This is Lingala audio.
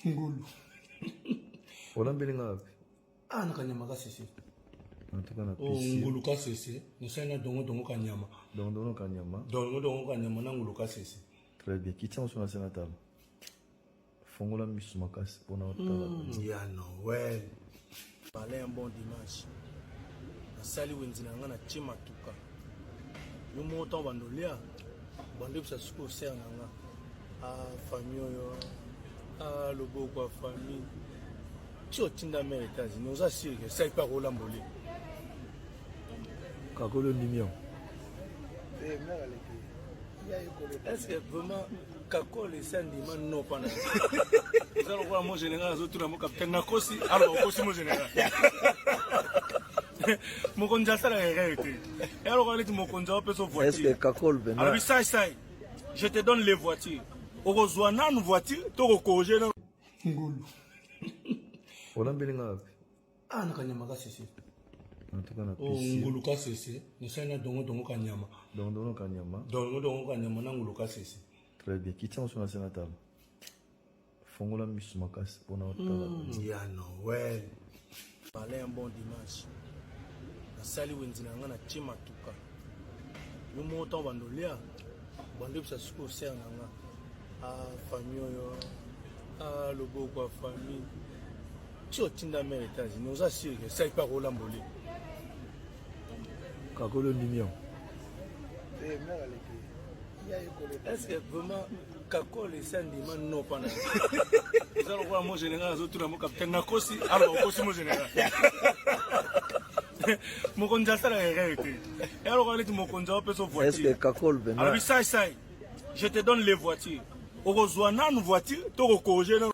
Ngulu. Olambelinga wapi? Nakanyama kasese. Nataka na pisi. Ngulu kasese. Nisana dongo kanyama. Dongo kanyama. Dongo kanyama na ngulu kasese. Très bien. Kitia on sur la table. Fongola misu makasi pona otala. Ya Noël. Parler un bon dimanche. Nasali wenzi na ngana chima tuka. Yo moto bandolia. Bande bisa suko ser nanga. Famille yo. Lobo kwa famille. Tu otinda mes États-Unis, nous assure que ça n'est pas Roland-Bolé. Kakolo Nimion. Est-ce que vraiment Kakolo est un dimanche non pas? Nous allons voir mon général, nous allons voir mon capitaine Nakosi, alors aussi mon général. Mon conja ça la réalité. Et alors on dit mon conja on peut se voiture. Est-ce que Kakolo ben? Alors ça, je te donne les voitures. Au rejoint une voiture, tu recognes non. Ngulu. Olambelinga wapi? Nakanyama kasese. Nataka na pisi. Ngulu kasese. Nisana dongo kanyama. Dongo kanyama. Dongo kanyama na ngulu kasese. Très bien. Kitia on sur la table. Fongola misu makasi pona otala. Ya Noël. Parler un bon dimanche. Nasali wenzi na ngana chima tuka. Yo moto bandolia. Bande bisa suko ser nanga. Famille yo. Lobo kwa famille. Tu otinda mes États-Unis, nous assure que ça n'est pas Roland-Bolé. Kakolo Nimion. Est-ce que vraiment Kakolo est un dimanche non pas? Nous allons voir mon général, nous allons voir mon capitaine Nakosi, alors aussi mon général. Mon conja ça la réalité. Et alors on dit mon conja on peut se voiture. Est-ce que Kakolo ben? Alors ça, je te donne les voitures. Au rejoint une voiture, tu recognes.